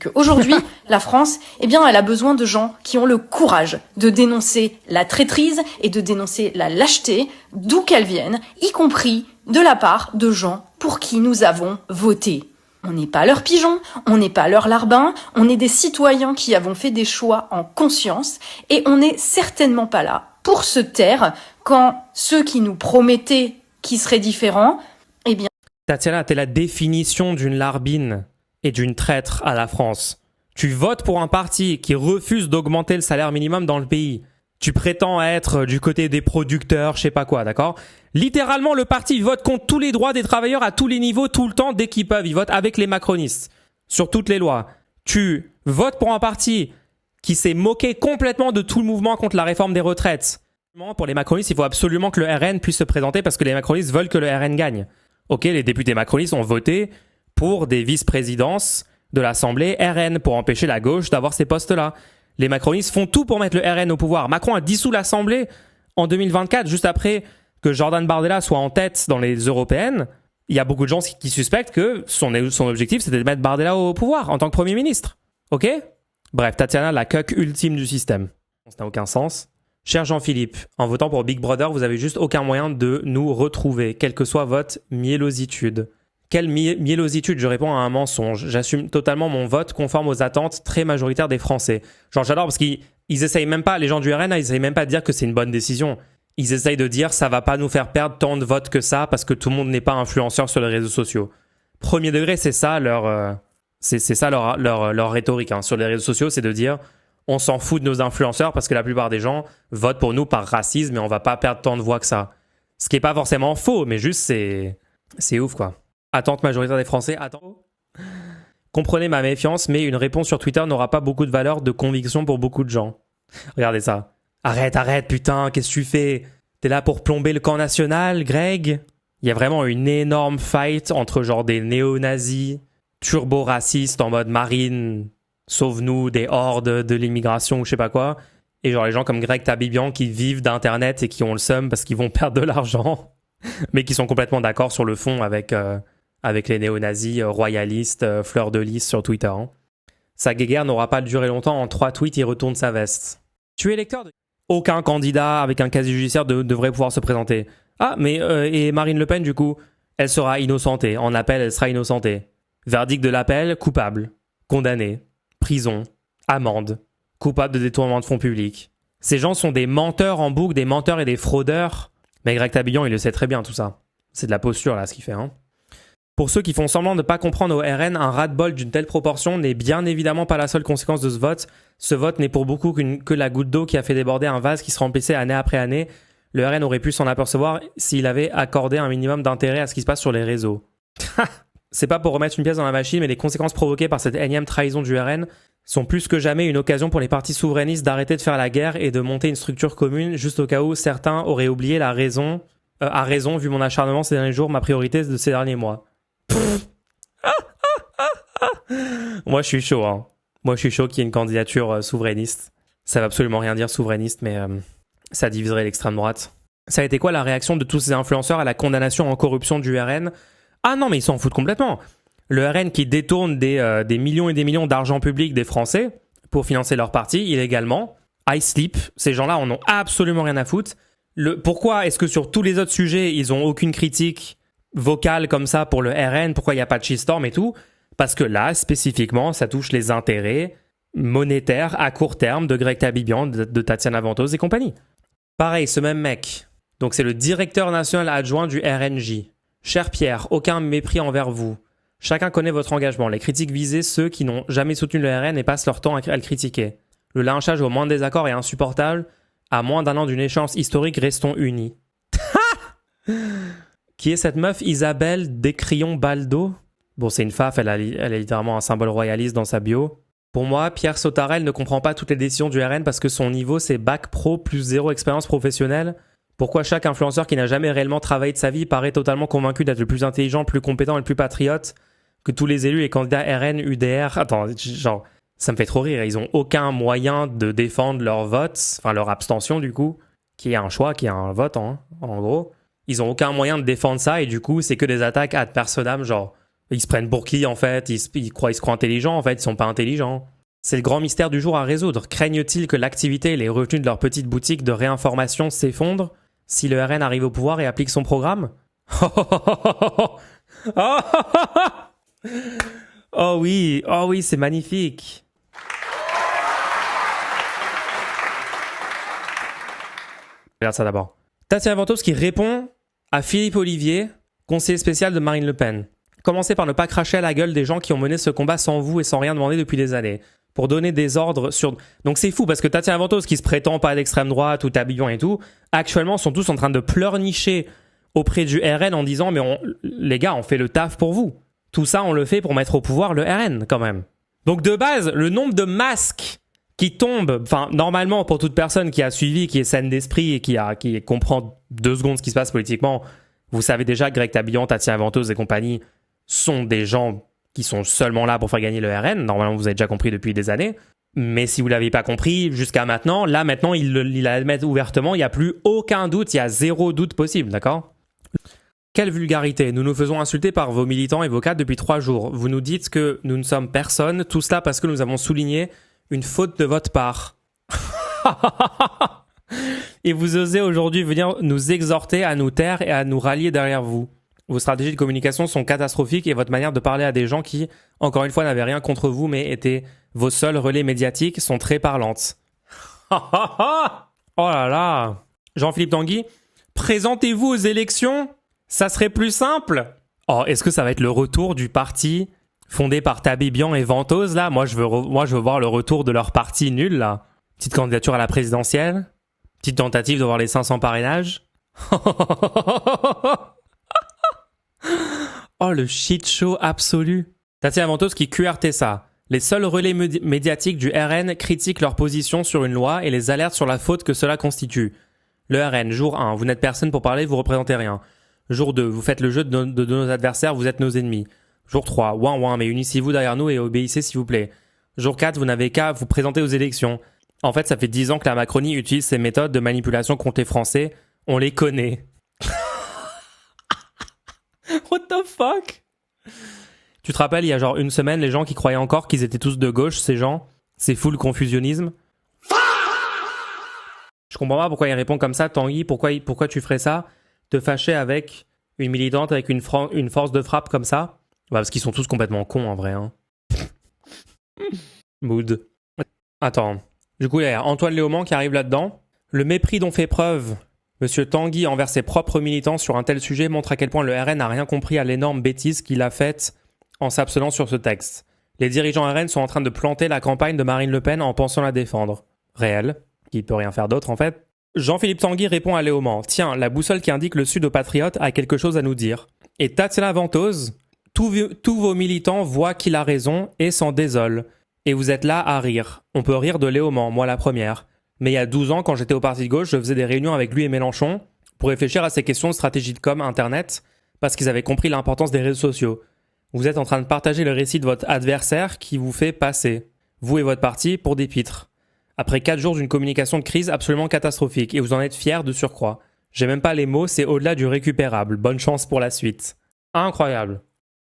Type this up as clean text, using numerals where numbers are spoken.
Qu'aujourd'hui, la France, eh bien, elle a besoin de gens qui ont le courage de dénoncer la traîtrise et de dénoncer la lâcheté, d'où qu'elle vienne, y compris de la part de gens pour qui nous avons voté. On n'est pas leurs pigeons, on n'est pas leurs larbins, on est des citoyens qui avons fait des choix en conscience et on n'est certainement pas là pour se taire quand ceux qui nous promettaient qu'ils seraient différents, eh bien... Tatiana, t'es la définition d'une larbine et d'une traître à la France. Tu votes pour un parti qui refuse d'augmenter le salaire minimum dans le pays. Tu prétends être du côté des producteurs, je sais pas quoi, d'accord ? Littéralement, le parti vote contre tous les droits des travailleurs à tous les niveaux, tout le temps, dès qu'ils peuvent. Ils votent avec les macronistes sur toutes les lois. Tu votes pour un parti qui s'est moqué complètement de tout le mouvement contre la réforme des retraites. Pour les macronistes, il faut absolument que le RN puisse se présenter parce que les macronistes veulent que le RN gagne. Ok, les députés macronistes ont voté pour des vice-présidences de l'Assemblée RN pour empêcher la gauche d'avoir ces postes-là. Les macronistes font tout pour mettre le RN au pouvoir. Macron a dissous l'Assemblée en 2024, juste après que Jordan Bardella soit en tête dans les européennes. Il y a beaucoup de gens qui suspectent que son objectif, c'était de mettre Bardella au pouvoir en tant que Premier ministre. Ok ? Bref, Tatiana, la cuck ultime du système. Ça n'a aucun sens. Cher Jean-Philippe, en votant pour Big Brother, vous avez juste aucun moyen de nous retrouver, quelle que soit votre miellositude. Quelle miellositude? Je réponds à un mensonge. J'assume totalement mon vote conforme aux attentes très majoritaires des Français. Genre, j'adore parce qu'ils essayent même pas, les gens du RN, ils essayent même pas de dire que c'est une bonne décision. Ils essayent de dire ça va pas nous faire perdre tant de votes que ça parce que tout le monde n'est pas influenceur sur les réseaux sociaux. Premier degré, c'est ça leur rhétorique hein. Sur les réseaux sociaux, c'est de dire on s'en fout de nos influenceurs parce que la plupart des gens votent pour nous par racisme et on va pas perdre tant de voix que ça. Ce qui est pas forcément faux, mais juste c'est ouf quoi. Attente majoritaire des Français, attends. Comprenez ma méfiance, mais une réponse sur Twitter n'aura pas beaucoup de valeur de conviction pour beaucoup de gens. Regardez ça. Arrête, putain, qu'est-ce que tu fais? T'es là pour plomber le camp national, Greg? Il y a vraiment une énorme fight entre genre des néo-nazis, turbo-racistes en mode Marine, sauve-nous des hordes de l'immigration ou je sais pas quoi, et genre les gens comme Greg Tabibian qui vivent d'internet et qui ont le seum parce qu'ils vont perdre de l'argent, mais qui sont complètement d'accord sur le fond avec les néo-nazis royalistes, fleurs de lys sur Twitter. Hein. Sa guéguerre n'aura pas duré longtemps, en 3 tweets, il retourne sa veste. Tu es électeur de... Aucun candidat avec un casier judiciaire devrait pouvoir se présenter. Ah, mais et Marine Le Pen, du coup, elle sera innocentée. En appel, elle sera innocentée. Verdict de l'appel, coupable. Condamné. Prison. Amende. Coupable de détournement de fonds publics. Ces gens sont des menteurs en boucle, des menteurs et des fraudeurs. Mais Greg Tabillon, il le sait très bien, tout ça. C'est de la posture, là, ce qu'il fait, hein. Pour ceux qui font semblant de ne pas comprendre au RN, un ras-de-bol d'une telle proportion n'est bien évidemment pas la seule conséquence de ce vote. Ce vote n'est pour beaucoup que la goutte d'eau qui a fait déborder un vase qui se remplissait année après année. Le RN aurait pu s'en apercevoir s'il avait accordé un minimum d'intérêt à ce qui se passe sur les réseaux. C'est pas pour remettre une pièce dans la machine, mais les conséquences provoquées par cette énième trahison du RN sont plus que jamais une occasion pour les partis souverainistes d'arrêter de faire la guerre et de monter une structure commune, juste au cas où certains auraient oublié la raison, à raison, vu mon acharnement ces derniers jours, ma priorité de ces derniers mois. Moi je suis chaud hein. Moi je suis chaud qu'il y ait une candidature souverainiste. Ça veut absolument rien dire souverainiste, mais ça diviserait l'extrême droite. Ça a été quoi la réaction de tous ces influenceurs à la condamnation en corruption du RN? Ah non mais ils s'en foutent complètement. Le RN qui détourne des millions et des millions d'argent public des Français pour financer leur parti illégalement. I sleep, ces gens-là en ont absolument rien à foutre. Pourquoi est-ce que sur tous les autres sujets ils ont aucune critique vocale comme ça pour le RN, pourquoi il n'y a pas de shitstorm et tout? Parce que là, spécifiquement, ça touche les intérêts monétaires à court terme de Greg Tabibian, de Tatiana Ventose et compagnie. Pareil, ce même mec, donc c'est le directeur national adjoint du RNJ. Cher Pierre, aucun mépris envers vous. Chacun connaît votre engagement. Les critiques visent ceux qui n'ont jamais soutenu le RN et passent leur temps à le critiquer. Le lynchage au moindre désaccord est insupportable. À moins d'un an d'une échéance historique, restons unis. Qui est cette meuf Isabelle Descrions-Baldo? Bon, c'est une faf, elle a littéralement un symbole royaliste dans sa bio. Pour moi, Pierre Sautarel ne comprend pas toutes les décisions du RN parce que son niveau, c'est bac pro plus 0 expérience professionnelle. Pourquoi chaque influenceur qui n'a jamais réellement travaillé de sa vie paraît totalement convaincu d'être le plus intelligent, le plus compétent et le plus patriote que tous les élus et candidats RN, UDR? Attends, genre, ça me fait trop rire. Ils ont aucun moyen de défendre leur vote, enfin leur abstention du coup, qui est un choix, qui est un vote en gros. Ils ont aucun moyen de défendre ça et du coup, c'est que des attaques ad personam, genre Ils se prennent pour qui, en fait? Ils se croient intelligents, en fait. Ils sont pas intelligents. C'est le grand mystère du jour à résoudre. Craignent-ils que l'activité et les revenus de leur petite boutique de réinformation s'effondrent si le RN arrive au pouvoir et applique son programme? Oh oui, c'est magnifique. Regarde ça d'abord. Tatiana Ventose qui répond à Philippe Olivier, conseiller spécial de Marine Le Pen. Commencez par ne pas cracher à la gueule des gens qui ont mené ce combat sans vous et sans rien demander depuis des années. Pour donner des ordres sur... Donc c'est fou parce que Tatiana Ventose qui se prétend pas d'extrême droite ou tabillon et tout, actuellement sont tous en train de pleurnicher auprès du RN en disant mais les gars, on fait le taf pour vous. Tout ça, on le fait pour mettre au pouvoir le RN quand même. Donc de base, le nombre de masques qui tombent, enfin normalement pour toute personne qui a suivi, qui est saine d'esprit et qui comprend 2 secondes ce qui se passe politiquement, vous savez déjà que Greg Tabillon, Tatiana Ventose et compagnie sont des gens qui sont seulement là pour faire gagner le RN. Normalement, vous avez déjà compris depuis des années. Mais si vous ne l'avez pas compris jusqu'à maintenant, là maintenant, il l'admet ouvertement, il n'y a plus aucun doute, il y a 0 doute possible, d'accord? Quelle vulgarité! Nous nous faisons insulter par vos militants et vos cadres depuis 3 jours. Vous nous dites que nous ne sommes personne, tout cela parce que nous avons souligné une faute de votre part. Et vous osez aujourd'hui venir nous exhorter à nous taire et à nous rallier derrière vous. Vos stratégies de communication sont catastrophiques et votre manière de parler à des gens qui, encore une fois, n'avaient rien contre vous mais étaient vos seuls relais médiatiques sont très parlantes. Oh là là! Jean-Philippe Tanguy, présentez-vous aux élections? Ça serait plus simple? Oh, est-ce que ça va être le retour du parti fondé par Tabibian et Ventose, là? Moi, je veux voir le retour de leur parti nul, là. Petite candidature à la présidentielle? Petite tentative de voir les 500 parrainages? Oh, le shit show absolu. Tatiana Ventose qui QRT ça. Les seuls relais médiatiques du RN critiquent leur position sur une loi et les alertent sur la faute que cela constitue. Le RN, jour 1, vous n'êtes personne pour parler, vous représentez rien. Jour 2, vous faites le jeu de nos adversaires, vous êtes nos ennemis. Jour 3, ouin, mais unissez-vous derrière nous et obéissez s'il vous plaît. Jour 4, vous n'avez qu'à vous présenter aux élections. En fait, ça fait 10 ans que la Macronie utilise ces méthodes de manipulation contre les Français. On les connaît. What the fuck? Tu te rappelles, il y a genre une semaine, les gens qui croyaient encore qu'ils étaient tous de gauche, ces gens, c'est full confusionnisme. Je comprends pas pourquoi il répond comme ça, Tanguy, pourquoi tu ferais ça? Te fâcher avec une militante, avec une force de frappe comme ça? Bah parce qu'ils sont tous complètement cons en vrai. Hein. Mood. Attends. Du coup, il y a Antoine Léaumont qui arrive là-dedans. Le mépris dont fait preuve Monsieur Tanguy envers ses propres militants sur un tel sujet montre à quel point le RN n'a rien compris à l'énorme bêtise qu'il a faite en s'abstenant sur ce texte. Les dirigeants RN sont en train de planter la campagne de Marine Le Pen en pensant la défendre. Réel, qui peut rien faire d'autre en fait. Jean-Philippe Tanguy répond à Léaumont. Tiens, la boussole qui indique le sud aux patriotes a quelque chose à nous dire. Et Tatiana Ventose, tous vos militants voient qu'il a raison et s'en désolent. Et vous êtes là à rire. On peut rire de Léaumont, moi la première. Mais il y a 12 ans, quand j'étais au Parti de gauche, je faisais des réunions avec lui et Mélenchon pour réfléchir à ces questions de stratégie de com Internet parce qu'ils avaient compris l'importance des réseaux sociaux. Vous êtes en train de partager le récit de votre adversaire qui vous fait passer, vous et votre parti, pour des pitres. Après 4 jours d'une communication de crise absolument catastrophique et vous en êtes fiers de surcroît. J'ai même pas les mots, c'est au-delà du récupérable. Bonne chance pour la suite. Incroyable.